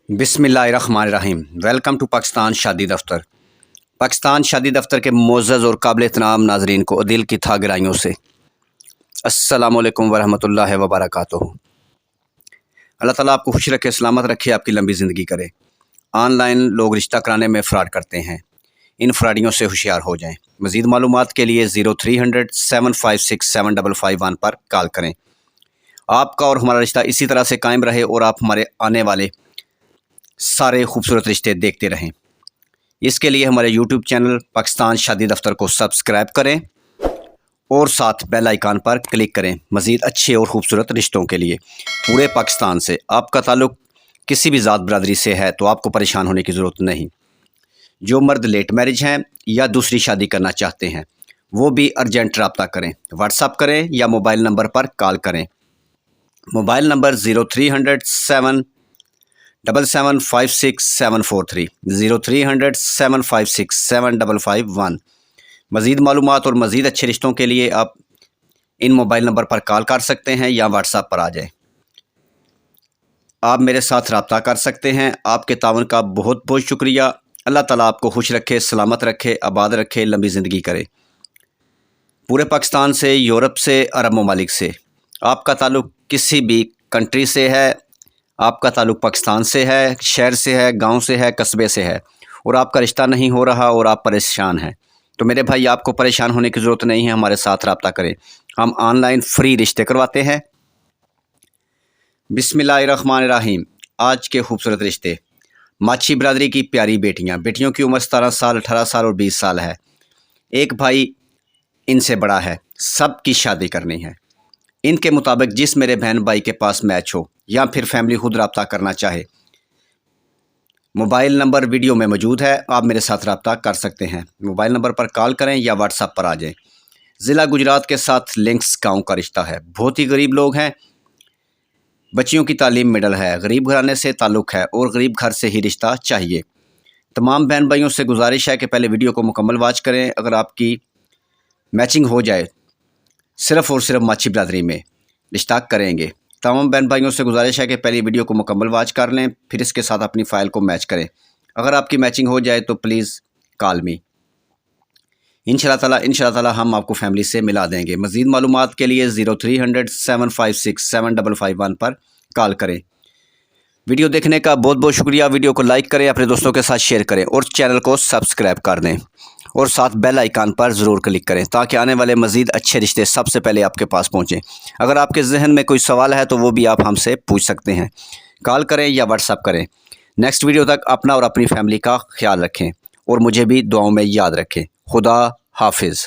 बिस्मिल्लाहिर्रहमानिर्रहीम। Welcome to Pakistan शादी दफ्तर। पाकिस्तान शादी दफ्तर के मोअज़्ज़ज़ और काबिल एहतराम नाज़रीन को दिल की था गहराइयों से अस्सलामु अलैकुम वरहमतुल्लाहि वबरकातुहू। अल्लाह ताला आपको खुश रखे, सलामत रखे, आपकी लंबी ज़िंदगी करे। ऑनलाइन लोग रिश्ता कराने में फ़्रॉड करते हैं, इन फ्रॉडियों से होशियार हो जाएं। मज़ीद मालूमात के लिए 0300 756 7551 पर कॉल करें। आपका और हमारा रिश्ता इसी तरह से कायम रहे और आप हमारे आने वाले सारे खूबसूरत रिश्ते देखते रहें। इसके लिए हमारे YouTube चैनल पाकिस्तान शादी दफ्तर को सब्सक्राइब करें और साथ बेल आइकन पर क्लिक करें मज़ीद अच्छे और ख़ूबसूरत रिश्तों के लिए। पूरे पाकिस्तान से आपका ताल्लुक़ किसी भी ज़ात बरादरी से है तो आपको परेशान होने की ज़रूरत नहीं। जो मर्द लेट मैरिज हैं या दूसरी शादी करना चाहते हैं वो भी अर्जेंट रब्ता करें, व्हाट्सअप करें या मोबाइल नंबर पर कॉल करें। Mobile number 0300 77756 743 0300 756 7551। मज़ीद मालूमात और मज़ीद अच्छे रिश्तों के लिए आप इन मोबाइल नंबर पर कॉल कर सकते हैं या व्हाट्सएप पर आ जाएं। आप मेरे साथ रब्ता कर सकते हैं। आपके तावन का बहुत बहुत शुक्रिया। अल्लाह ताला आपको खुश रखे, सलामत रखे, आबाद रखे, लंबी ज़िंदगी करे। पूरे पाकिस्तान से, यूरोप से, अरब ममालिक से आपका ताल्लुक़ किसी भी कंट्री से है, आपका ताल्लुक़ पाकिस्तान से है, शहर से है, गांव से है, कस्बे से है और आपका रिश्ता नहीं हो रहा और आप परेशान हैं, तो मेरे भाई आपको परेशान होने की ज़रूरत नहीं है। हमारे साथ रब्ता करें, हम ऑनलाइन फ्री रिश्ते करवाते हैं। बिस्मिल्लाहिर्रहमानिर्रहीम। आज के खूबसूरत रिश्ते। माछी बरादरी की प्यारी बेटियों की उम्र 17 साल, 18 साल और 20 साल है। एक भाई इनसे बड़ा है, सबकी शादी करनी है। इनके मुताबिक जिस मेरे बहन भाई के पास मैच हो या फिर फैमिली खुद रब्ता करना चाहे, मोबाइल नंबर वीडियो में मौजूद है, आप मेरे साथ रब्ता कर सकते हैं। मोबाइल नंबर पर कॉल करें या व्हाट्सएप पर आ जाएं। ज़िला गुजरात के साथ लिंक्स गांव का रिश्ता है। बहुत ही गरीब लोग हैं, बच्चियों की तालीम मिडल है, गरीब घराने से ताल्लुक़ है और गरीब घर से ही रिश्ता चाहिए। तमाम बहन भाइयों से गुजारिश है कि पहले वीडियो को मुकम्मल वॉच करें। अगर आपकी मैचिंग हो जाए सिर्फ़ और सिर्फ माछी बरादरी में रिश्ता करेंगे। तमाम बहन भाइयों से गुजारिश है कि पहले वीडियो को मुकम्मल वॉच कर लें, फिर इसके साथ अपनी फ़ाइल को मैच करें। अगर आपकी मैचिंग हो जाए तो प्लीज़ कॉल मी। इंशाअल्लाह ताला हम आपको फैमिली से मिला देंगे। मज़ीद मालूमात के लिए 0300 756 7551 पर कॉल करें। वीडियो देखने का बहुत बहुत शुक्रिया। वीडियो को लाइक करें, अपने दोस्तों के साथ शेयर करें और चैनल को सब्सक्राइब कर दें और साथ बेल आइकन पर ज़रूर क्लिक करें ताकि आने वाले मज़ीद अच्छे रिश्ते सबसे पहले आपके पास पहुँचें। अगर आपके जहन में कोई सवाल है तो वो भी आप हमसे पूछ सकते हैं। कॉल करें या व्हाट्सएप करें। नेक्स्ट वीडियो तक अपना और अपनी फैमिली का ख्याल रखें और मुझे भी दुआओं में याद रखें। खुदा हाफिज़।